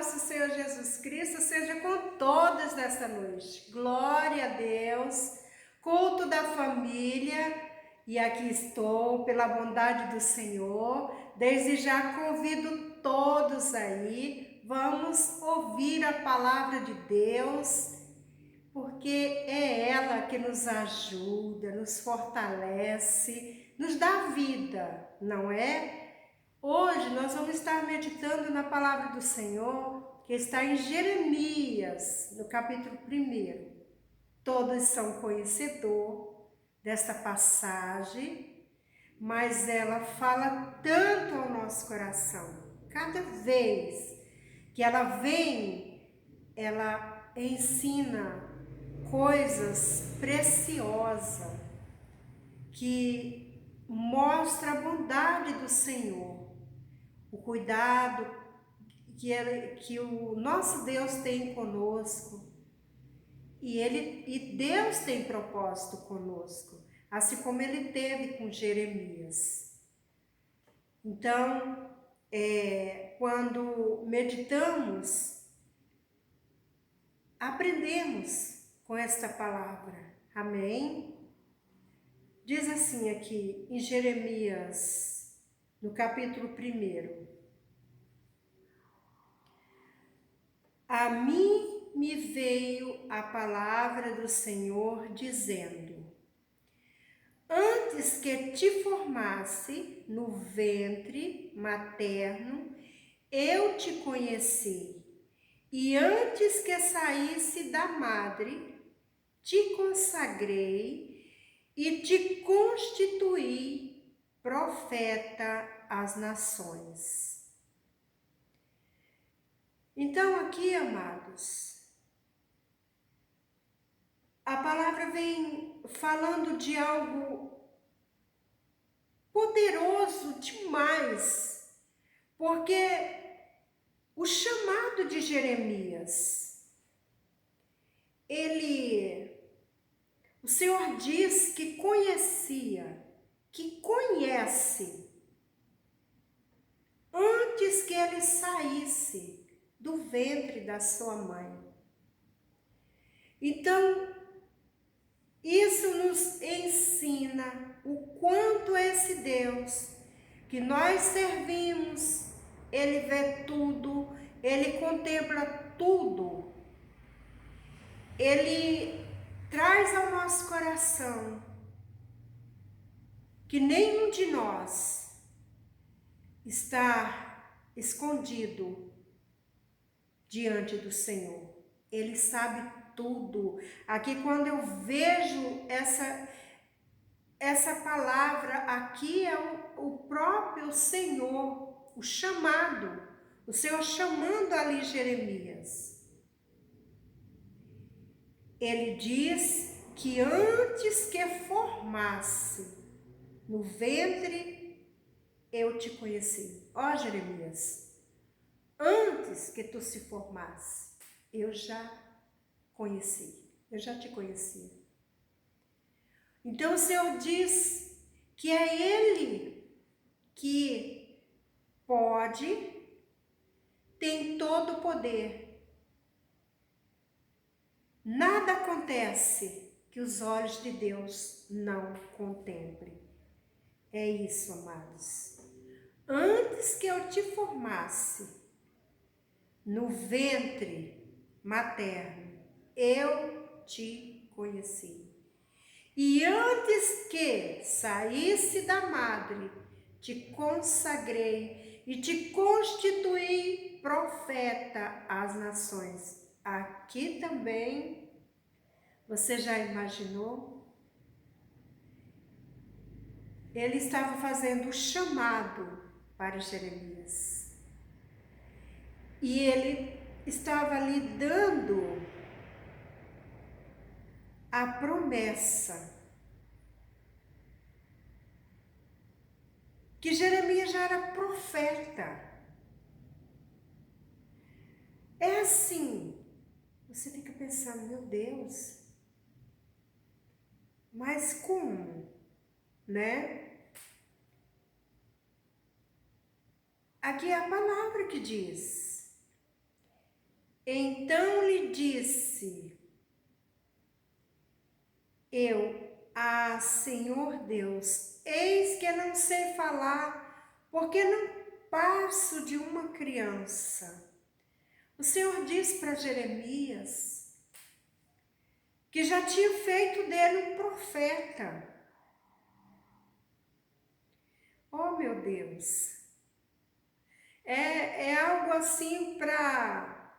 nosso Senhor Jesus Cristo seja com todos nesta noite. Glória a Deus, culto da família, e aqui estou pela bondade do Senhor. Desde já convido todos aí, vamos ouvir a palavra de Deus, porque é ela que nos ajuda, nos fortalece, nos dá vida, não é? Hoje nós vamos estar meditando na palavra do Senhor, que está em Jeremias, no capítulo 1. Todos são conhecedores desta passagem, mas ela fala tanto ao nosso coração. Cada vez que ela vem, ela ensina coisas preciosas que mostra a bondade do Senhor, o cuidado que o nosso Deus tem conosco, e Deus tem propósito conosco, assim como Ele teve com Jeremias. Então, quando meditamos, aprendemos com esta palavra, amém? Diz assim aqui em Jeremias, no capítulo 1: A mim me veio a palavra do Senhor dizendo: Antes que te formasse no ventre materno, eu te conheci, e antes que saísse da madre, te consagrei e te constituí profeta às nações. Então aqui, amados, a palavra vem falando de algo poderoso demais, porque o chamado de Jeremias, o Senhor diz que conhecia, que conhece, antes que ele saísse do ventre da sua mãe. Então, isso nos ensina o quanto esse Deus que nós servimos, Ele vê tudo, Ele contempla tudo, Ele traz ao nosso coração que nenhum de nós está escondido diante do Senhor. Ele sabe tudo. Aqui, quando eu vejo essa palavra, aqui é o próprio Senhor, o chamado, o Senhor chamando ali Jeremias. Ele diz que antes que formasse no ventre, eu te conheci. Ó, Jeremias, antes que tu se formasse, eu já conheci, eu já te conhecia. Então o Senhor diz que é Ele que pode, tem todo o poder. Nada acontece que os olhos de Deus não contemplem. É isso, amados. Antes que eu te formasse no ventre materno, eu te conheci. E antes que saísse da madre, te consagrei e te constituí profeta às nações. Aqui também, você já imaginou? Ele estava fazendo o chamado para Jeremias. E ele estava lhe dando a promessa que Jeremias já era profeta. É assim, você fica pensando, meu Deus, mas como, né? Aqui é a palavra que diz Então lhe disse eu: Ah, Senhor Deus, eis que não sei falar, porque não passo de uma criança. O Senhor disse para Jeremias que já tinha feito dele um profeta. Oh, meu Deus! É algo assim para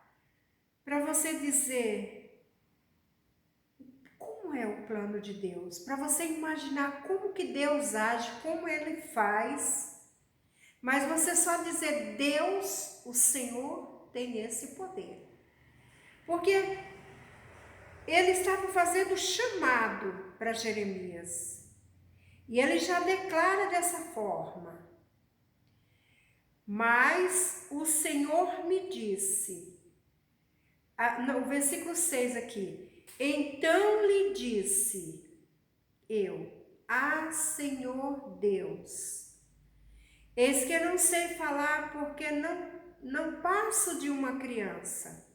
você dizer como é o plano de Deus, para você imaginar como que Deus age, como Ele faz, mas você só dizer Deus, o Senhor, tem esse poder. Porque Ele estava fazendo chamado para Jeremias, e Ele já declara dessa forma: mas o Senhor me disse, o versículo 6 aqui, então lhe disse eu: Ah, Senhor Deus, eis que eu não sei falar porque não passo de uma criança.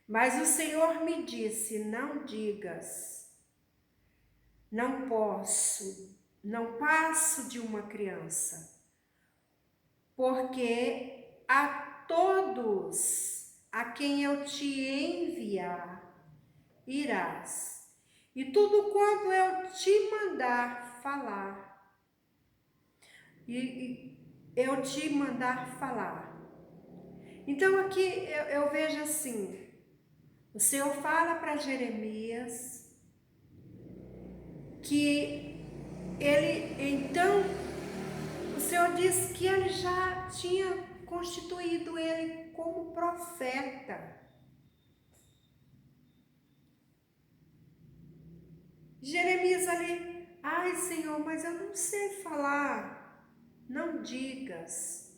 Mas o Senhor me disse: não digas, não posso, não passo de uma criança, porque a todos a quem eu te enviar irás, e tudo quanto eu te mandar falar, e eu te mandar falar. Então aqui eu vejo assim, o Senhor fala para Jeremias que então, o Senhor disse que ele já tinha constituído ele como profeta. Jeremias ali: ai, Senhor, mas eu não sei falar. Não digas,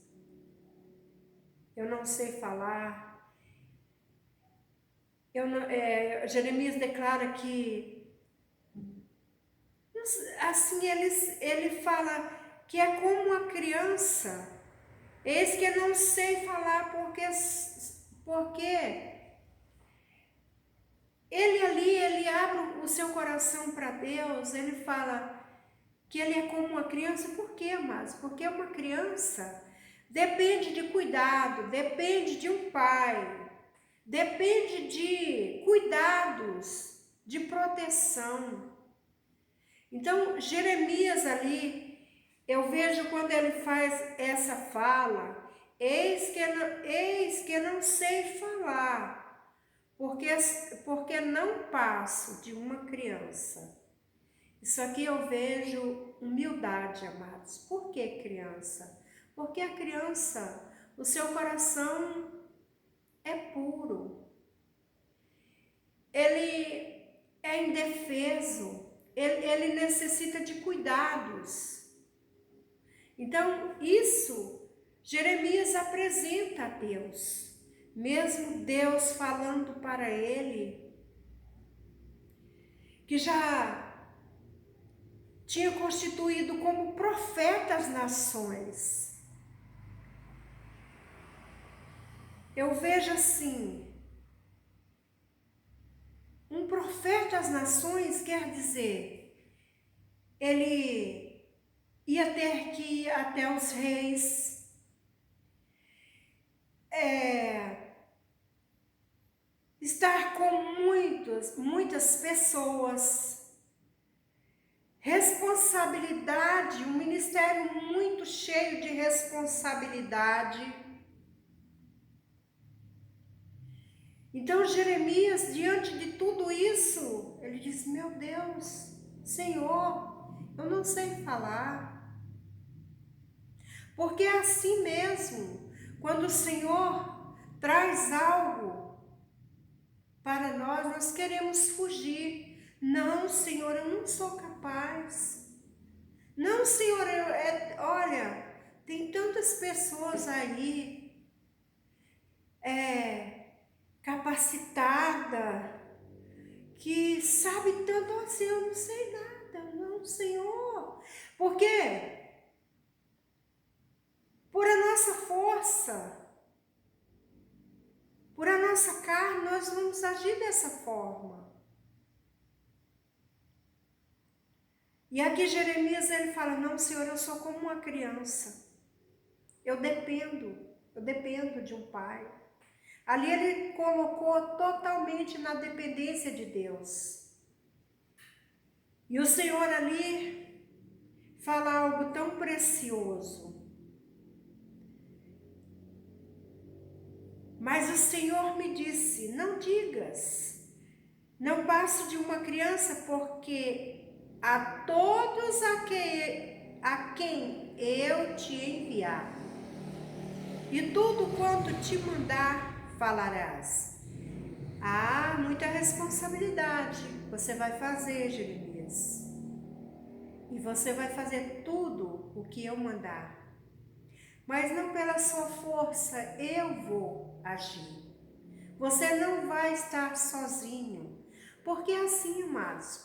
eu não sei falar. Jeremias declara que, assim, ele fala que é como uma criança. Eis que eu não sei falar porque ele abre o seu coração para Deus. Ele fala que ele é como uma criança. Por quê, amados? Porque uma criança depende de cuidado, depende de um pai, depende de cuidados, de proteção. Então, Jeremias ali, eu vejo quando ele faz essa fala: eis que eu não sei falar, porque não passo de uma criança. Isso aqui eu vejo humildade, amados. Por que criança? Porque a criança, o seu coração é puro. Ele é indefeso. Ele necessita de cuidados. Então, isso Jeremias apresenta a Deus. Mesmo Deus falando para ele que já tinha constituído como profeta as nações. Eu vejo assim, um profeta às nações quer dizer, ele ia ter que ir até os reis, estar com muitas pessoas, responsabilidade, um ministério muito cheio de responsabilidade. Então Jeremias, diante de tudo isso, ele diz: meu Deus, Senhor, eu não sei falar. Porque é assim mesmo, quando o Senhor traz algo para nós queremos fugir. Não, Senhor, eu não sou capaz. Não, Senhor, olha, tem tantas pessoas aí capacitada que sabe tanto assim, eu não sei nada. Não, Senhor. Por quê? Por a nossa força, por a nossa carne, nós vamos agir dessa forma. E aqui Jeremias, ele fala, não, Senhor, eu sou como uma criança. Eu dependo de um pai. Ali ele colocou totalmente na dependência de Deus. E o Senhor ali fala algo tão precioso. Mas o Senhor me disse, não digas, não passe de uma criança, porque a todos a quem eu te enviar, e tudo quanto te mandar, falarás. Há muita responsabilidade você vai fazer, Jeremias. E você vai fazer tudo o que eu mandar. Mas não pela sua força, eu vou agir. Você não vai estar sozinho. Porque é assim, amados,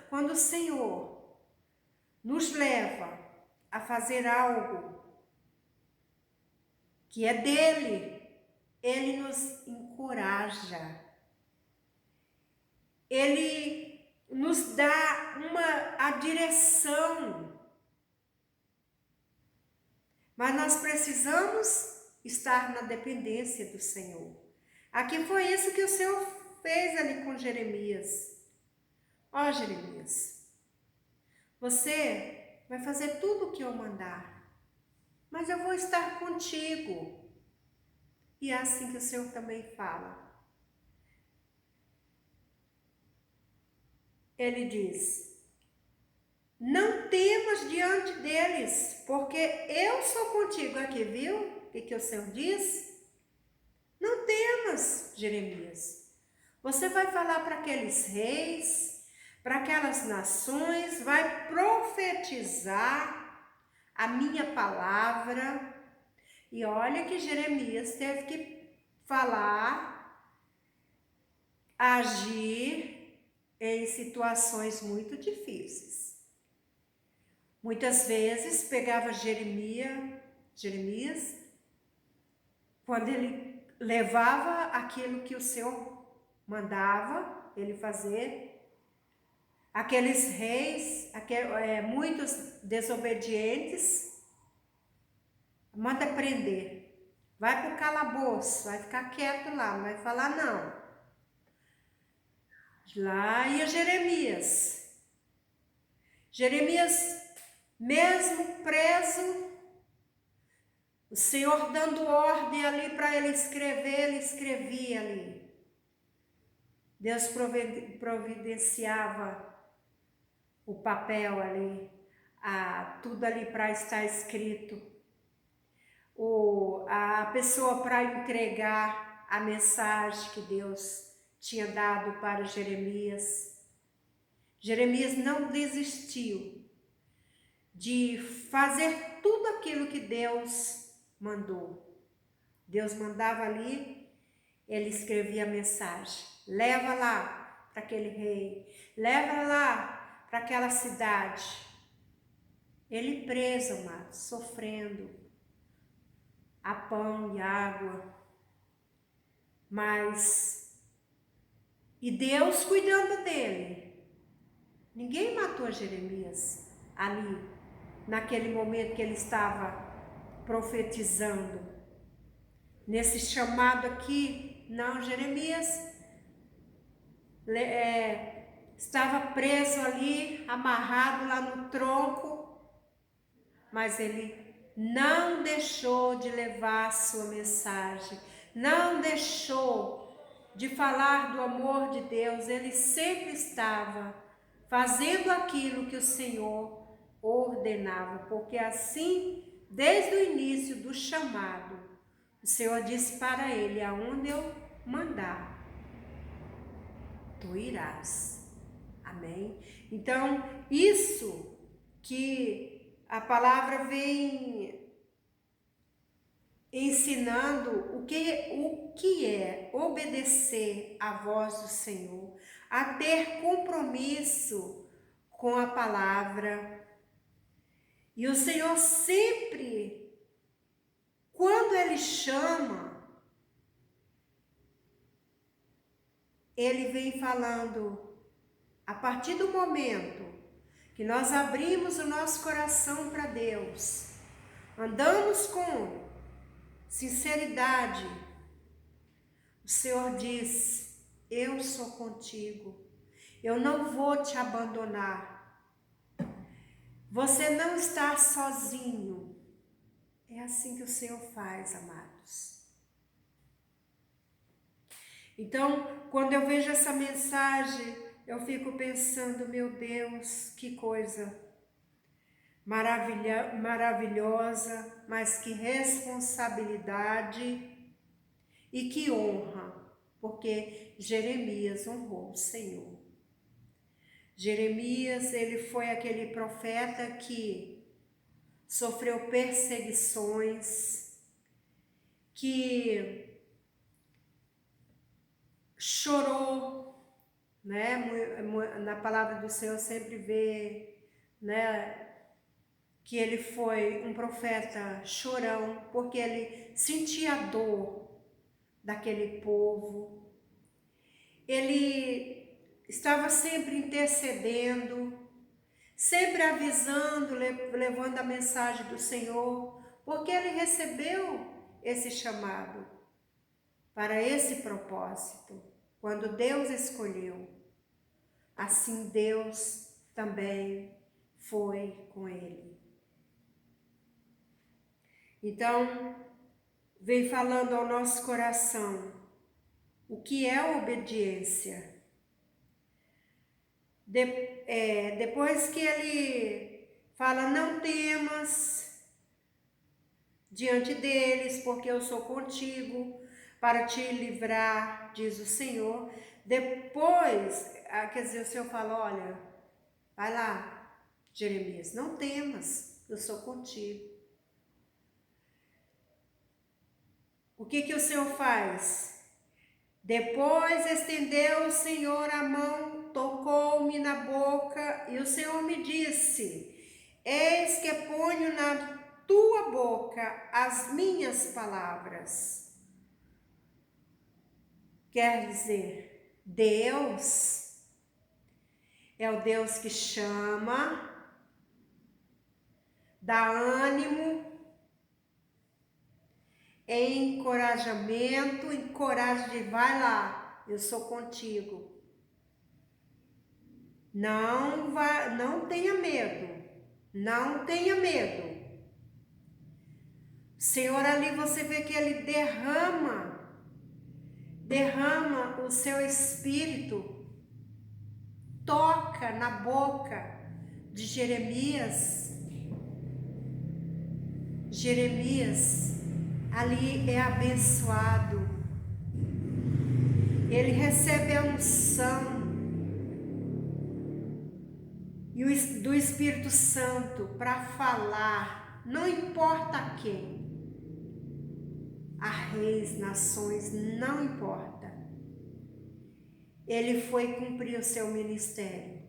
quando o Senhor nos leva a fazer algo que é dele, ele nos encoraja. Ele nos dá a direção. Mas nós precisamos estar na dependência do Senhor. Aqui foi isso que o Senhor fez ali com Jeremias. Ó, Jeremias, você vai fazer tudo o que eu mandar, mas eu vou estar contigo. E é assim que o Senhor também fala. Ele diz, não temas diante deles, porque eu sou contigo. Aqui, viu? O que o Senhor diz? Não temas, Jeremias. Você vai falar para aqueles reis, para aquelas nações, vai profetizar a minha palavra. E olha que Jeremias teve que falar, agir em situações muito difíceis. Muitas vezes pegava Jeremias, quando ele levava aquilo que o Senhor mandava ele fazer, aqueles reis, muitos desobedientes, manda prender, vai para o calabouço, vai ficar quieto lá, não vai falar não. Lá ia Jeremias, mesmo preso, o Senhor dando ordem ali para ele escrever, ele escrevia ali. Deus providenciava o papel ali, tudo ali para estar escrito. A pessoa para entregar a mensagem que Deus tinha dado para Jeremias. Jeremias não desistiu de fazer tudo aquilo que Deus mandou. Deus mandava ali, ele escrevia a mensagem. Leva lá para aquele rei, leva lá para aquela cidade. Ele preso, amado, sofrendo a pão e água. E Deus cuidando dele. Ninguém matou Jeremias ali, naquele momento que ele estava profetizando. Nesse chamado aqui, não, Jeremias estava preso ali, amarrado lá no tronco, mas ele não deixou de levar a sua mensagem, não deixou de falar do amor de Deus. Ele sempre estava fazendo aquilo que o Senhor ordenava, porque assim, desde o início do chamado, o Senhor disse para ele, aonde eu mandar, tu irás. Amém? Então, isso que a palavra vem ensinando o que é obedecer à voz do Senhor, a ter compromisso com a palavra. E o Senhor sempre, quando Ele chama, ele vem falando, a partir do momento que nós abrimos o nosso coração para Deus, andamos com sinceridade, o Senhor diz, eu sou contigo, eu não vou te abandonar, você não está sozinho. É assim que o Senhor faz, amados. Então, quando eu vejo essa mensagem, eu fico pensando, meu Deus, que coisa maravilhosa, mas que responsabilidade e que honra, porque Jeremias honrou o Senhor. Jeremias, ele foi aquele profeta que sofreu perseguições, que chorou, né? Na palavra do Senhor sempre vê, né, que ele foi um profeta chorão, porque ele sentia a dor daquele povo. Ele estava sempre intercedendo, sempre avisando, levando a mensagem do Senhor, porque ele recebeu esse chamado para esse propósito. Quando Deus escolheu, assim Deus também foi com ele. Então, vem falando ao nosso coração o que é obediência. Depois que ele fala, não temas diante deles, porque eu sou contigo para te livrar, diz o Senhor. Depois, quer dizer, o Senhor fala, olha, vai lá, Jeremias, não temas, eu sou contigo. O que o Senhor faz? Depois estendeu o Senhor a mão, tocou-me na boca, e o Senhor me disse, eis que ponho na tua boca as minhas palavras. Quer dizer, Deus é o Deus que chama, dá ânimo, encorajamento, encoraja de vai lá, eu sou contigo. Não tenha medo, não tenha medo. Senhor, ali você vê que ele derrama o seu espírito, toca na boca de Jeremias. Jeremias ali é abençoado, ele recebe a unção do Espírito Santo para falar, não importa a quem, a reis, nações, não importa. Ele foi cumprir o seu ministério.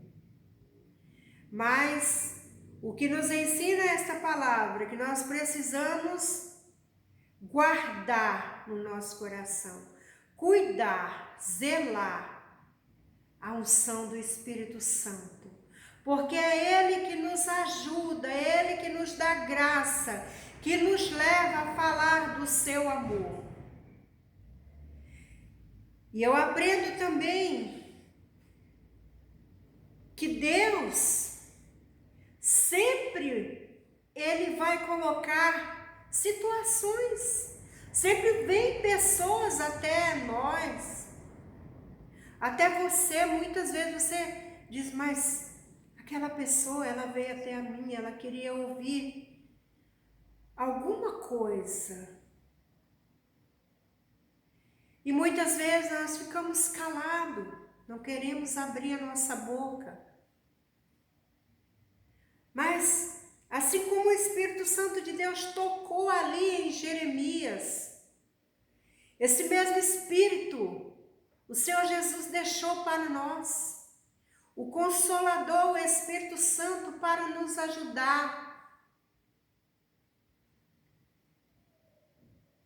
Mas o que nos ensina esta palavra, que nós precisamos guardar no nosso coração, cuidar, zelar a unção do Espírito Santo, porque é Ele que nos ajuda, é Ele que nos dá graça, que nos leva a falar do seu amor. E eu aprendo também que Deus sempre Ele vai colocar situações, sempre vem pessoas até nós, até você, muitas vezes você diz, mas aquela pessoa, ela veio até a mim, ela queria ouvir alguma coisa. E muitas vezes nós ficamos calados, não queremos abrir a nossa boca. Mas, assim como o Espírito Santo de Deus tocou ali em Jeremias, esse mesmo Espírito, o Senhor Jesus deixou para nós, o Consolador, o Espírito Santo, para nos ajudar.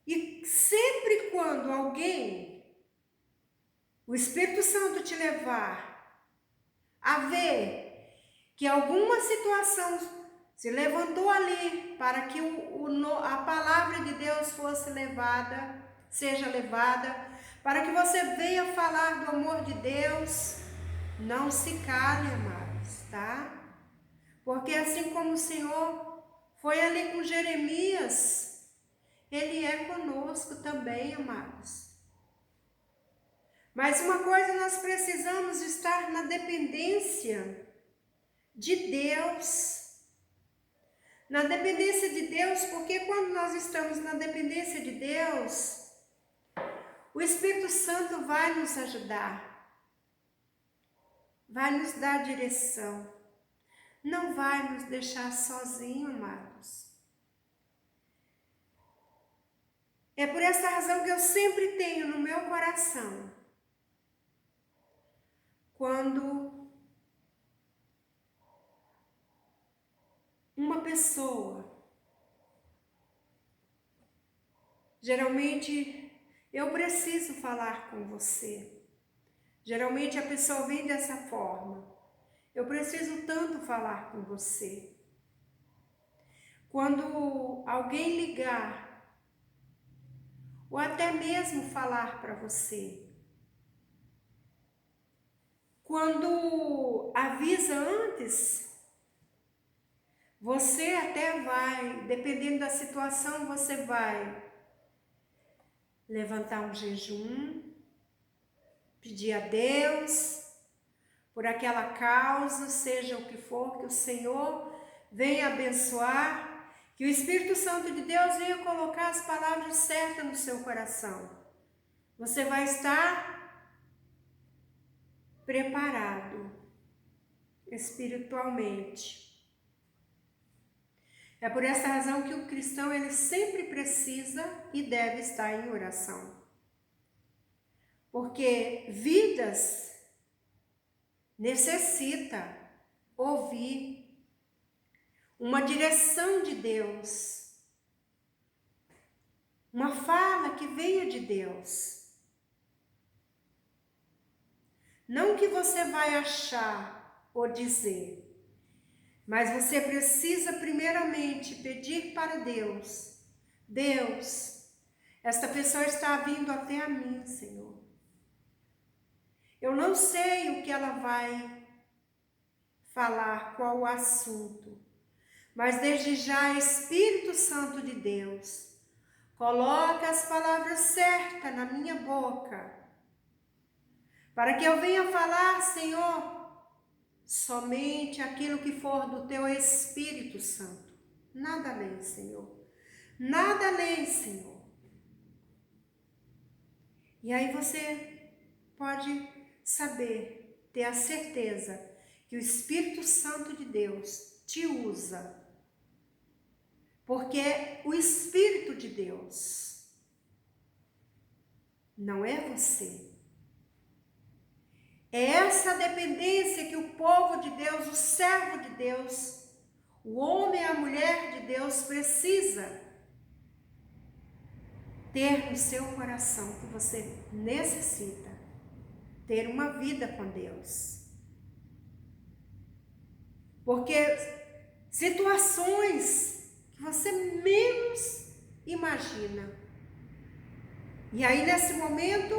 E sempre quando alguém, o Espírito Santo te levar a ver que alguma situação se levantou ali para que a palavra de Deus fosse levada, seja levada, para que você venha falar do amor de Deus, não se cale, amados, tá? Porque assim como o Senhor foi ali com Jeremias, Ele é conosco também, amados. Mas uma coisa, nós precisamos estar na dependência de Deus. Na dependência de Deus, porque quando nós estamos na dependência de Deus, o Espírito Santo vai nos ajudar, vai nos dar direção, não vai nos deixar sozinhos, amados. É por essa razão que eu sempre tenho no meu coração, quando uma pessoa, geralmente eu preciso falar com você, geralmente a pessoa vem dessa forma, eu preciso tanto falar com você. Quando alguém ligar, ou até mesmo falar para você, quando avisa antes, você até vai, dependendo da situação, você vai levantar um jejum, pedir a Deus por aquela causa, seja o que for, que o Senhor venha abençoar, que o Espírito Santo de Deus venha colocar as palavras certas no seu coração. Você vai estar preparado espiritualmente. É por essa razão que o cristão, ele sempre precisa e deve estar em oração. Porque vidas necessita ouvir uma direção de Deus, uma fala que venha de Deus. Não que você vai achar ou dizer, mas você precisa primeiramente pedir para Deus: Deus, esta pessoa está vindo até a mim, Senhor. Eu não sei o que ela vai falar, qual o assunto, mas desde já, Espírito Santo de Deus, coloca as palavras certas na minha boca, para que eu venha falar, Senhor, somente aquilo que for do Teu Espírito Santo. Nada além, Senhor. Nada além, Senhor. E aí você pode saber, ter a certeza que o Espírito Santo de Deus te usa, porque é o Espírito de Deus, não é você. É essa dependência que o povo de Deus, o servo de Deus, o homem e a mulher de Deus precisa ter no seu coração, que você necessita ter uma vida com Deus. Porque situações que você menos imagina. E aí nesse momento,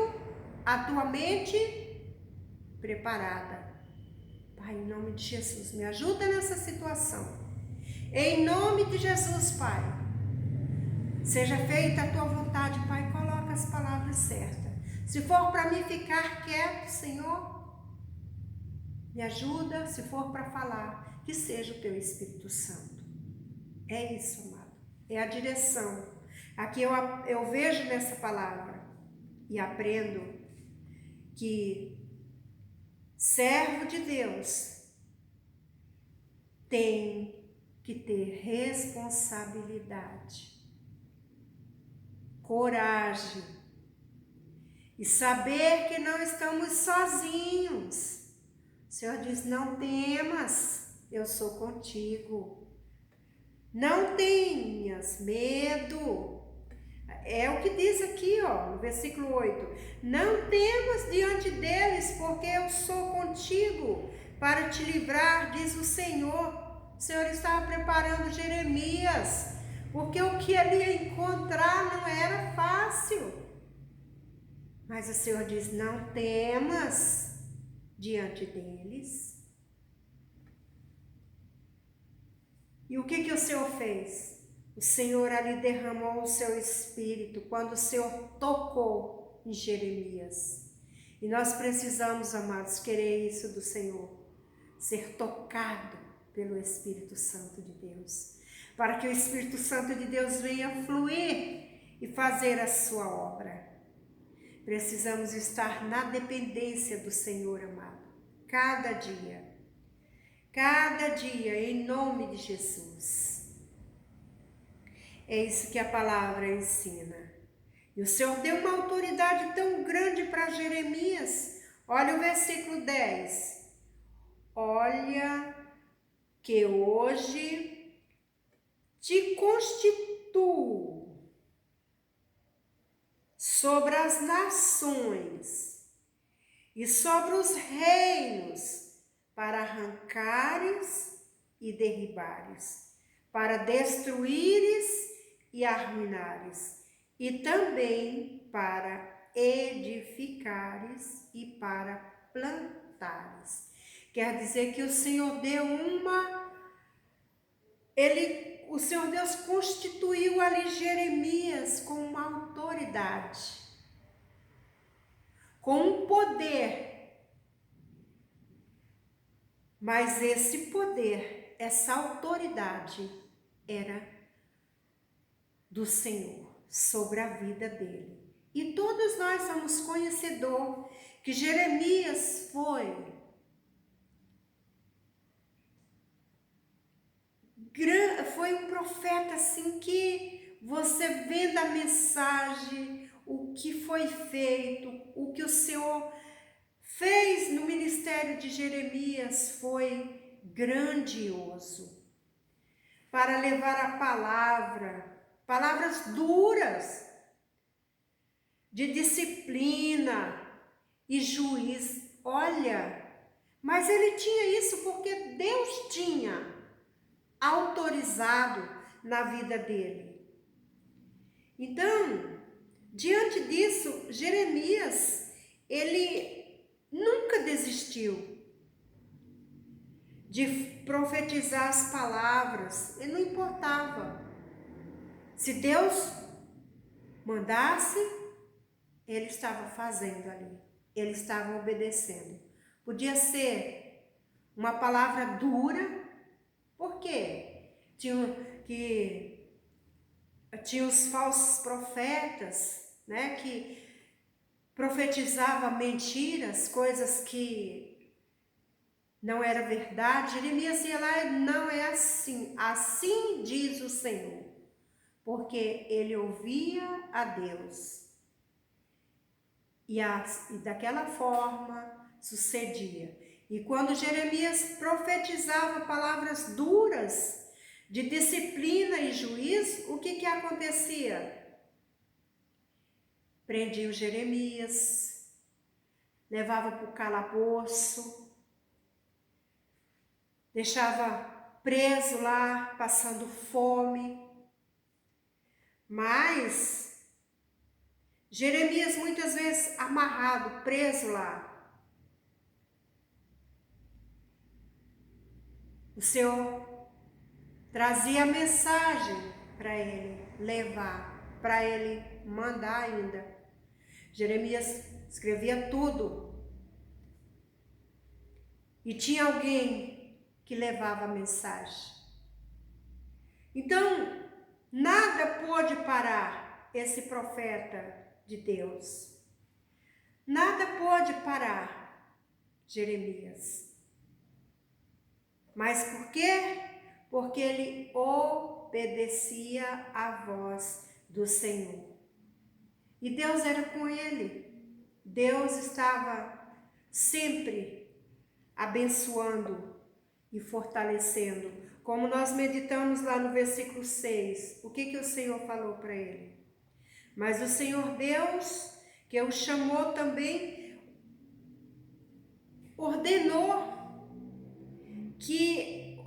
a tua mente preparada. Pai, em nome de Jesus, me ajuda nessa situação. Em nome de Jesus, Pai. Seja feita a tua vontade, Pai, coloca as palavras certas. Se for para mim ficar quieto, Senhor, me ajuda. Se for para falar, que seja o teu Espírito Santo. É isso, amado. É a direção. Aqui eu vejo nessa palavra e aprendo que servo de Deus tem que ter responsabilidade, coragem e saber que não estamos sozinhos. O Senhor diz: não temas, eu sou contigo. Não tenhas medo. é o que diz aqui, ó, no versículo 8. Não temas diante deles, porque eu sou contigo para te livrar, diz o Senhor. O Senhor estava preparando Jeremias, porque o que ele ia encontrar não era fácil. Mas o Senhor diz, não temas diante deles. E o que o Senhor fez? O Senhor ali derramou o seu espírito quando o Senhor tocou em Jeremias. E nós precisamos, amados, querer isso do Senhor. Ser tocado pelo Espírito Santo de Deus. Para que o Espírito Santo de Deus venha fluir e fazer a sua obra. Precisamos estar na dependência do Senhor, amado. Cada dia, em nome de Jesus. É isso que a palavra ensina. E o Senhor deu uma autoridade tão grande para Jeremias. Olha o versículo 10. Olha que hoje te constituo sobre as nações e sobre os reinos, para arrancares e derribares, para destruíres e arruinares, e também para edificares e para plantares. Quer dizer que o Senhor deu o Senhor Deus constituiu ali Jeremias com uma autoridade, com um poder. Mas esse poder, essa autoridade era do Senhor sobre a vida dele. E todos nós somos conhecedores que Jeremias foi um profeta assim que você vendo a mensagem, o que foi feito, o que o Senhor fez no ministério de Jeremias foi grandioso. Para levar a palavras duras, de disciplina e juízo. Olha, mas ele tinha isso porque Deus tinha autorizado na vida dele. Então, diante disso, Jeremias, ele nunca desistiu de profetizar as palavras. Ele não importava. Se Deus mandasse, ele estava fazendo ali. Ele estava obedecendo. Podia ser uma palavra dura. Por quê? Tinha os falsos profetas, né, que profetizavam mentiras, coisas que não era verdade. Jeremias ia lá e não é assim. Assim diz o Senhor. Porque ele ouvia a Deus. E daquela forma sucedia. E quando Jeremias profetizava palavras duras de disciplina e juízo, o que acontecia? Prendia o Jeremias, levava para o calabouço, deixava preso lá, passando fome. Mas Jeremias muitas vezes amarrado, preso lá. O Senhor trazia a mensagem para ele levar, para ele mandar ainda. Jeremias escrevia tudo. E tinha alguém que levava a mensagem. Então, nada pôde parar esse profeta de Deus. Nada pôde parar Jeremias. Mas por quê? Porque ele obedecia à voz do Senhor. E Deus era com ele. Deus estava sempre abençoando e fortalecendo. Como nós meditamos lá no versículo 6, o que o Senhor falou para ele? Mas o Senhor Deus, que o chamou também, ordenou que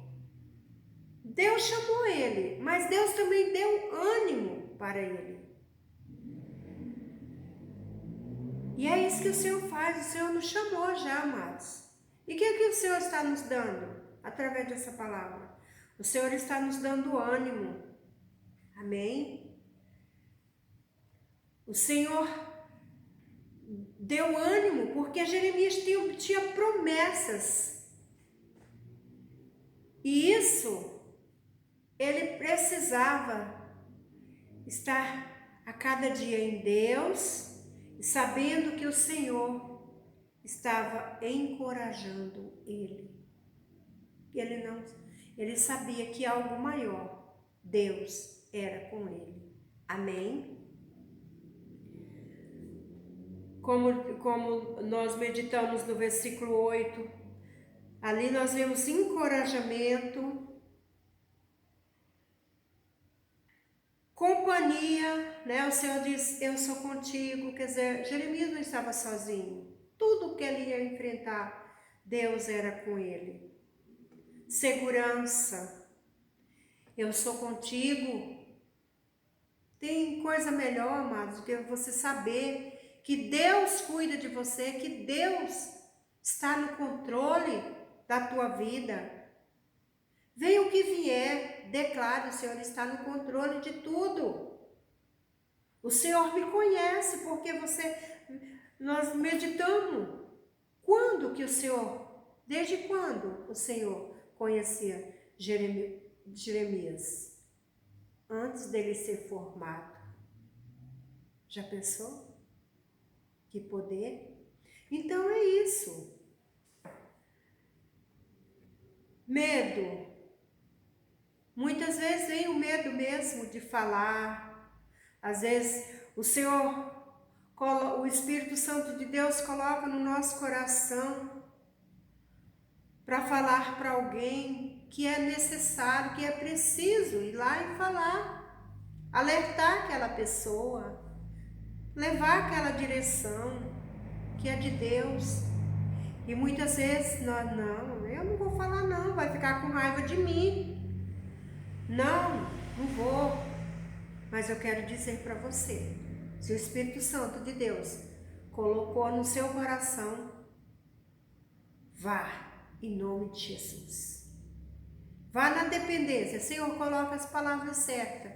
Deus chamou ele, mas Deus também deu ânimo para ele. E é isso que o Senhor faz, o Senhor nos chamou já, amados. E o que o Senhor está nos dando através dessa palavra? O Senhor está nos dando ânimo. Amém? O Senhor deu ânimo porque Jeremias tinha promessas. E isso, ele precisava estar a cada dia em Deus, sabendo que o Senhor estava encorajando ele. Ele sabia que algo maior, Deus era com ele. Amém? Como nós meditamos no versículo 8, ali nós vemos encorajamento, companhia, né? O Senhor diz, eu sou contigo. Quer dizer, Jeremias não estava sozinho. Tudo que ele ia enfrentar, Deus era com ele. Segurança, eu sou contigo. Tem coisa melhor, amados, do que você saber que Deus cuida de você, que Deus está no controle da tua vida. Venha o que vier, declare, o Senhor está no controle de tudo. O Senhor me conhece, porque nós meditamos. Quando que o Senhor, desde quando o Senhor conhecia Jeremias? Antes dele ser formado. Já pensou? Que poder? Então é isso. Medo. Muitas vezes vem o medo mesmo de falar. Às vezes o Espírito Santo de Deus coloca no nosso coração para falar para alguém que é necessário, que é preciso ir lá e falar, alertar aquela pessoa, levar aquela direção que é de Deus. E muitas vezes, eu não vou falar não, vai ficar com raiva de mim. Não vou. Mas eu quero dizer para você, se o Espírito Santo de Deus colocou no seu coração, vá em nome de Jesus. Vá na dependência. Senhor, coloca as palavras certas,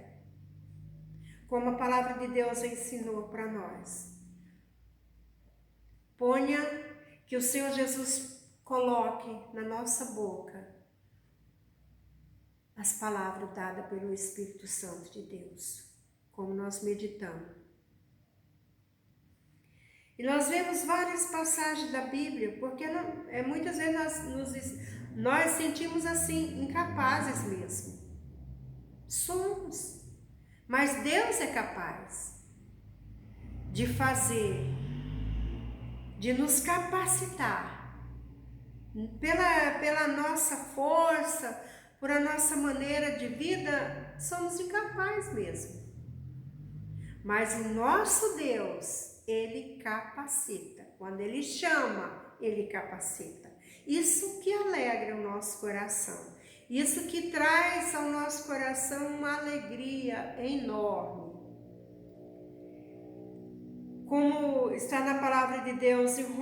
como a palavra de Deus ensinou para nós. Ponha que o Senhor Jesus coloque na nossa boca as palavras dadas pelo Espírito Santo de Deus, como nós meditamos. E nós vemos várias passagens da Bíblia, porque muitas vezes nós sentimos assim, incapazes mesmo. Somos. Mas Deus é capaz de fazer, de nos capacitar, pela nossa força, por a nossa maneira de vida, somos incapazes mesmo. Mas o nosso Deus, Ele capacita. Quando Ele chama, Ele capacita. Isso que alegra o nosso coração. Isso que traz ao nosso coração uma alegria enorme. Como está na palavra de Deus em 2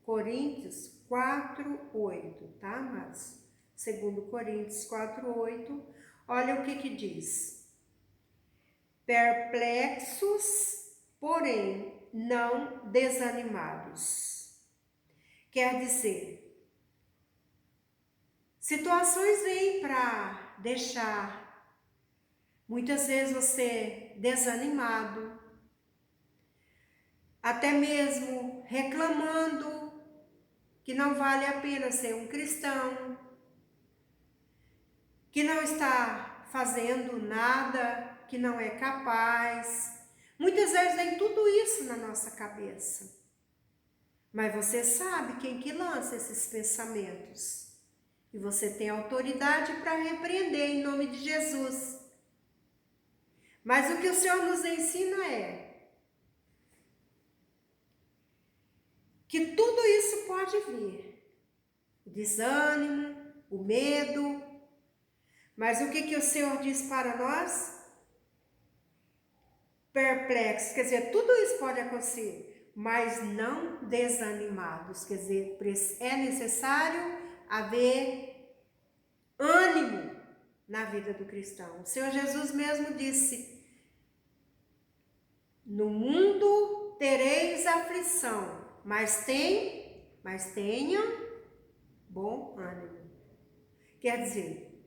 Coríntios 4:8, tá, mas 2 Coríntios 4:8, olha o que diz. Perplexos, porém não desanimados. Quer dizer, situações vêm para deixar muitas vezes você desanimado, até mesmo reclamando que não vale a pena ser um cristão, que não está fazendo nada, que não é capaz. Muitas vezes vem tudo isso na nossa cabeça. Mas você sabe quem que lança esses pensamentos. E você tem autoridade para repreender em nome de Jesus. Mas o que o Senhor nos ensina é que tudo isso pode vir. O desânimo, o medo. Mas o que o Senhor diz para nós? Perplexos, quer dizer, tudo isso pode acontecer, mas não desanimados, quer dizer, é necessário haver ânimo na vida do cristão. O Senhor Jesus mesmo disse: no mundo tereis aflição, mas tenha bom ânimo. Quer dizer,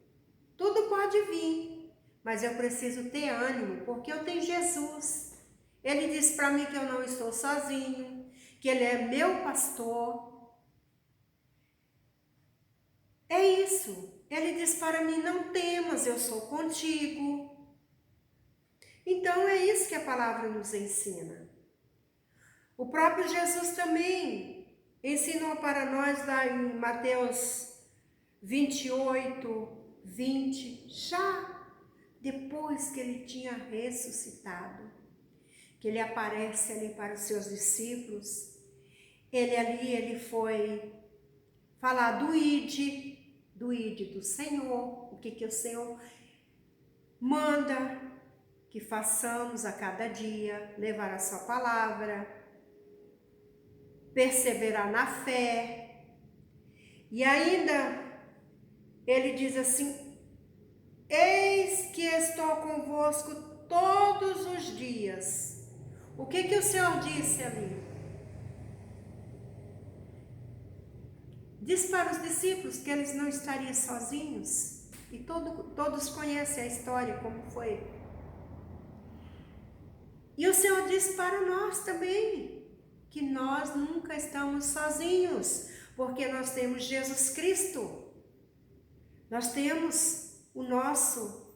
tudo pode vir, mas eu preciso ter ânimo, porque eu tenho Jesus. Ele disse para mim que eu não estou sozinho, que Ele é meu pastor. É isso. Ele disse para mim: não temas, eu sou contigo. Então é isso que a palavra nos ensina. O próprio Jesus também ensinou para nós lá em Mateus 28, 20, já depois que ele tinha ressuscitado, que ele aparece ali para os seus discípulos, ele foi falar do ide do Senhor, o que o Senhor manda que façamos a cada dia, levar a sua palavra, perseverar na fé. E ainda ele diz assim: eis que estou convosco todos os dias. O que o Senhor disse ali? Diz para os discípulos que eles não estariam sozinhos. E todos conhecem a história, como foi. E o Senhor diz para nós também que nós nunca estamos sozinhos, porque nós temos Jesus Cristo. Nós temos o nosso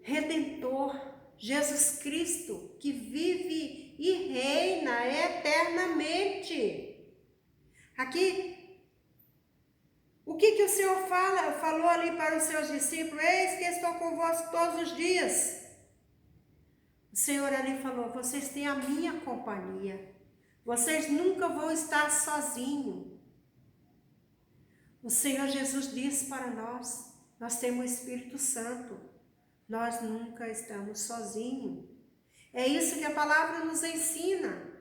Redentor, Jesus Cristo, que vive e reina eternamente. Aqui, o que o Senhor falou ali para os seus discípulos? Eis que estou convosco todos os dias. O Senhor ali falou: vocês têm a minha companhia. Vocês nunca vão estar sozinhos. O Senhor Jesus disse para nós: nós temos o Espírito Santo. Nós nunca estamos sozinhos. É isso que a palavra nos ensina.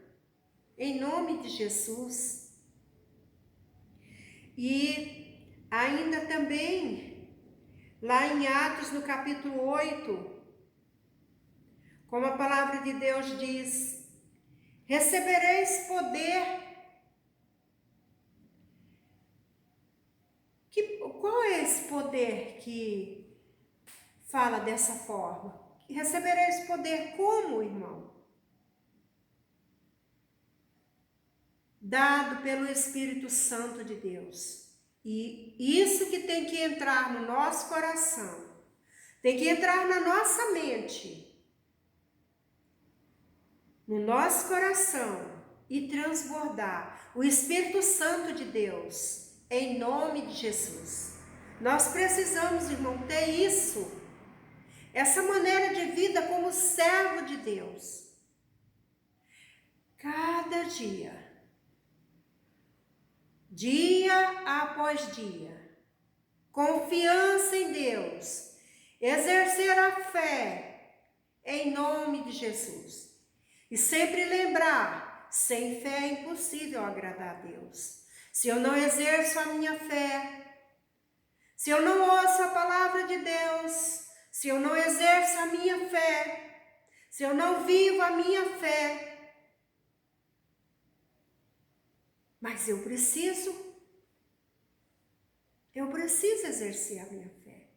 Em nome de Jesus. E ainda também, lá em Atos, no capítulo 8, como a palavra de Deus diz: recebereis poder. Qual é esse poder que fala dessa forma? Recebereis poder como, irmão? Dado pelo Espírito Santo de Deus. E isso que tem que entrar no nosso coração, tem que entrar na nossa mente, no nosso coração e transbordar o Espírito Santo de Deus, em nome de Jesus. Nós precisamos, irmão, ter isso, essa maneira de vida como servo de Deus. Cada dia, dia após dia, confiança em Deus, exercer a fé em nome de Jesus. E sempre lembrar, sem fé é impossível agradar a Deus. Se eu não exerço a minha fé, se eu não ouço a palavra de Deus, se eu não exerço a minha fé, se eu não vivo a minha fé, mas eu preciso exercer a minha fé.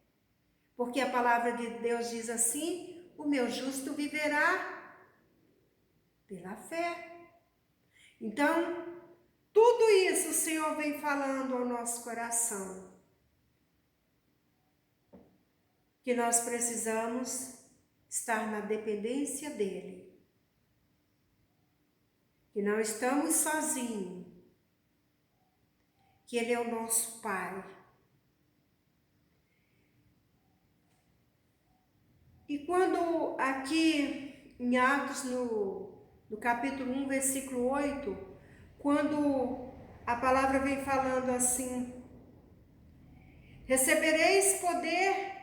Porque a palavra de Deus diz assim: o meu justo viverá pela fé. Então, tudo isso o Senhor vem falando ao nosso coração. Que nós precisamos estar na dependência dEle. Que não estamos sozinhos. Que Ele é o nosso Pai. E quando aqui em Atos, no capítulo 1, versículo 8, quando a palavra vem falando assim: recebereis poder,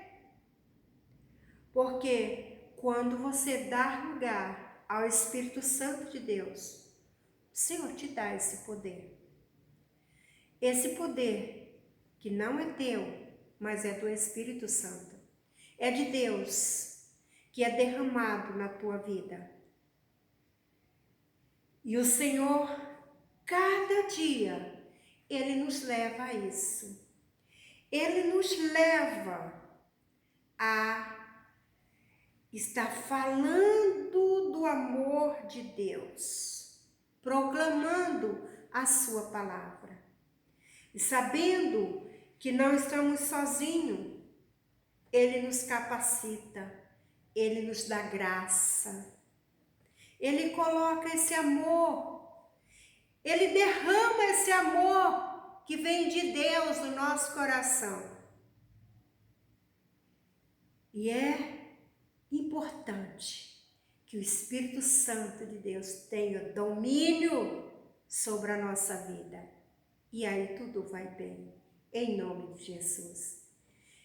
porque quando você dar lugar ao Espírito Santo de Deus, o Senhor te dá esse poder. Esse poder que não é teu, mas é do Espírito Santo. É de Deus, que é derramado na tua vida. E o Senhor, cada dia, Ele nos leva a isso. Ele nos leva a estar falando do amor de Deus, proclamando a sua palavra. E sabendo que não estamos sozinhos, Ele nos capacita, Ele nos dá graça, Ele coloca esse amor, Ele derrama esse amor que vem de Deus no nosso coração. E é importante que o Espírito Santo de Deus tenha domínio sobre a nossa vida. E aí tudo vai bem, em nome de Jesus.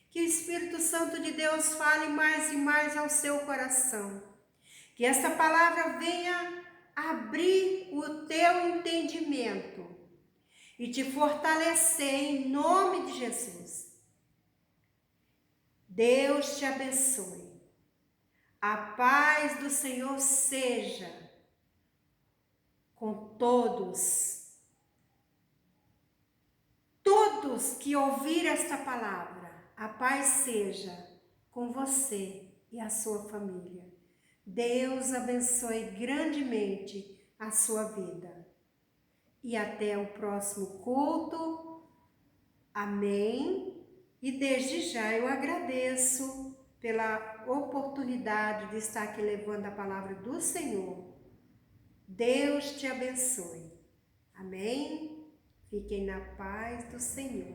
Que o Espírito Santo de Deus fale mais e mais ao seu coração. Que essa palavra venha abrir o teu entendimento e te fortalecer em nome de Jesus. Deus te abençoe. A paz do Senhor seja com todos que ouvirem esta palavra. A paz seja com você e a sua família. Deus abençoe grandemente a sua vida. E até o próximo culto. Amém. E desde já eu agradeço pela oportunidade de estar aqui levando a palavra do Senhor. Deus te abençoe. Amém? Fiquem na paz do Senhor.